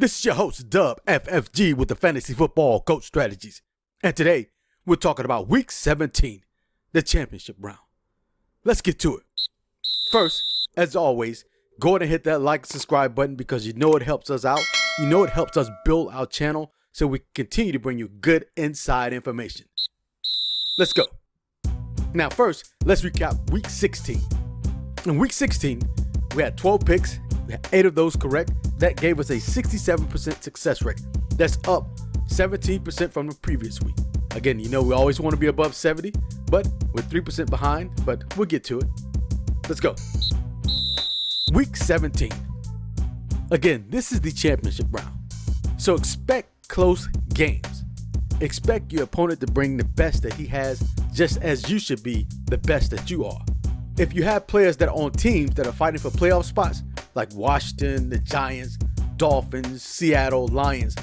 This is your host, Dub FFG, with the Fantasy Football Coach Strategies. And today, we're talking about Week 17, the championship round. Let's get to it. First, as always, go ahead and hit that like and subscribe button because you know it helps us out. You know it helps us build our channel so we can continue to bring you good inside information. Let's go. Now first, let's recap Week 16. In Week 16, we had 12 picks. We had 8 of those correct. That gave us a 67% success rate. That's up 17% from the previous week. Again, you know we always want to be above 70, but we're 3% behind, but we'll get to it. Let's go. Week 17. Again, this is the championship round. So expect close games. Expect your opponent to bring the best that he has, just as you should be the best that you are. If you have players that are on teams that are fighting for playoff spots, like Washington, the Giants, Dolphins, Seattle, Lions,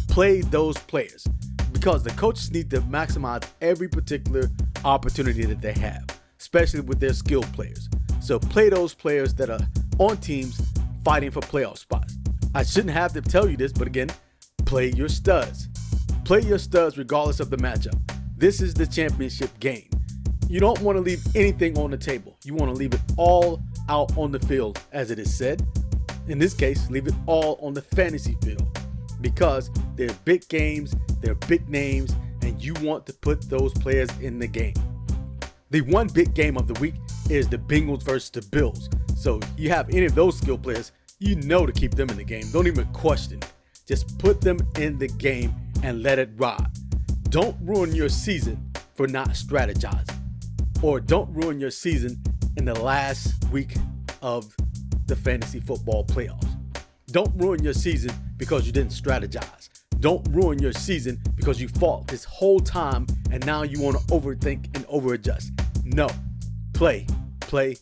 play those players because the coaches need to maximize every particular opportunity that they have, especially with their skilled players. So play those players that are on teams fighting for playoff spots. I shouldn't have to tell you this, but again, play your studs. Play your studs regardless of the matchup. This is the championship game. You don't want to leave anything on the table. You want to leave it all out on the field, as it is said. In this case, leave it all on the fantasy field because they're big games, they're big names, and you want to put those players in the game. The one big game of the week is the Bengals versus the Bills. So you have any of those skill players, you know to keep them in the game. Don't even question it. Just put them in the game and let it ride. Don't ruin your season for not strategizing. Or don't ruin your season in the last week of the fantasy football playoffs. Don't ruin your season because you didn't strategize. Don't ruin your season because you fought this whole time and now you want to overthink and overadjust. No. Play. Play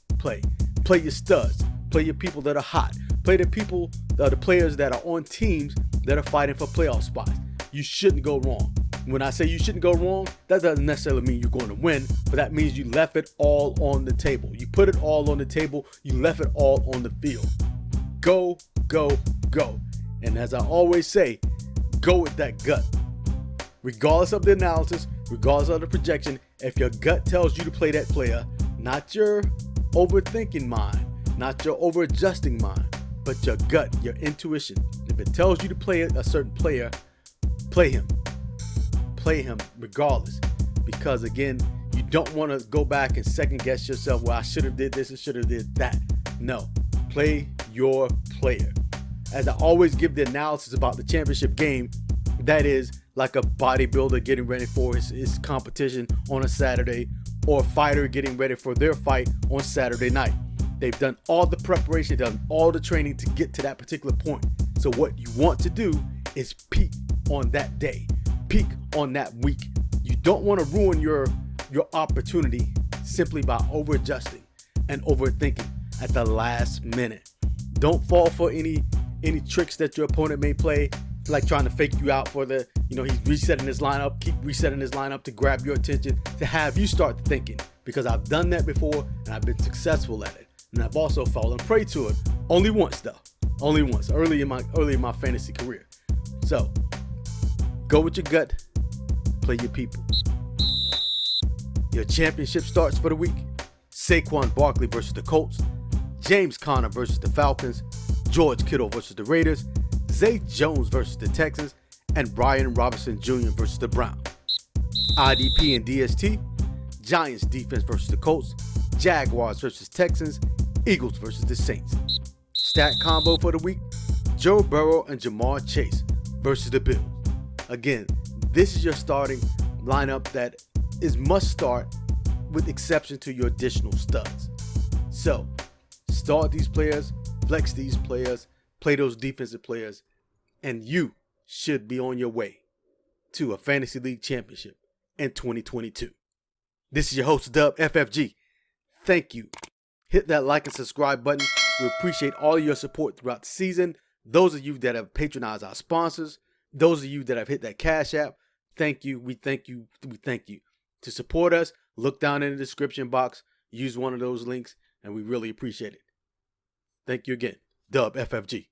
your studs. Play your people that are hot. Play the people, the players that are on teams that are fighting for playoff spots. You shouldn't go wrong. When I say you shouldn't go wrong, that doesn't necessarily mean you're going to win, but that means you left it all on the table. You put it all on the table. You left it all on the field. Go, go, go. And as I always say, go with that gut. Regardless of the analysis, regardless of the projection, if your gut tells you to play that player, not your overthinking mind, not your over-adjusting mind, but your gut, your intuition. If it tells you to play a certain player, play him. Play him regardless, because again, you don't want to go back and second guess yourself. Well, I should have did this and should have did that. No, play your player. As I always give the analysis about the championship game, that is like a bodybuilder getting ready for his competition on a Saturday, or a fighter getting ready for their fight on Saturday night. They've done all the preparation, done all the training to get to that particular point. So what you want to do is peak on that day. Peak on that week. You don't want to ruin your opportunity simply by over-adjusting and overthinking at the last minute. Don't fall for any tricks that your opponent may play, like trying to fake you out for he's resetting his lineup, keep resetting his lineup to grab your attention, to have you start thinking, because I've done that before and I've been successful at it. And I've also fallen prey to it. Only once though. Only once, early in my fantasy career. So go with your gut, play your people. Your championship starts for the week. Saquon Barkley versus the Colts, James Conner versus the Falcons, George Kittle versus the Raiders, Zay Jones versus the Texans, and Brian Robinson Jr. versus the Browns. IDP and DST, Giants defense versus the Colts, Jaguars versus Texans, Eagles versus the Saints. Stat combo for the week, Joe Burrow and Jamar Chase versus the Bills. Again, this is your starting lineup that is must start, with exception to your additional studs. So, start these players, flex these players, play those defensive players, and you should be on your way to a Fantasy League championship in 2022. This is your host, Dub FFG. Thank you. Hit that like and subscribe button. We appreciate all your support throughout the season. Those of you that have patronized our sponsors, those of you that have hit that Cash App, thank you. We thank you. We thank you. To support us, look down in the description box, use one of those links, and we really appreciate it. Thank you again. Dub FFG.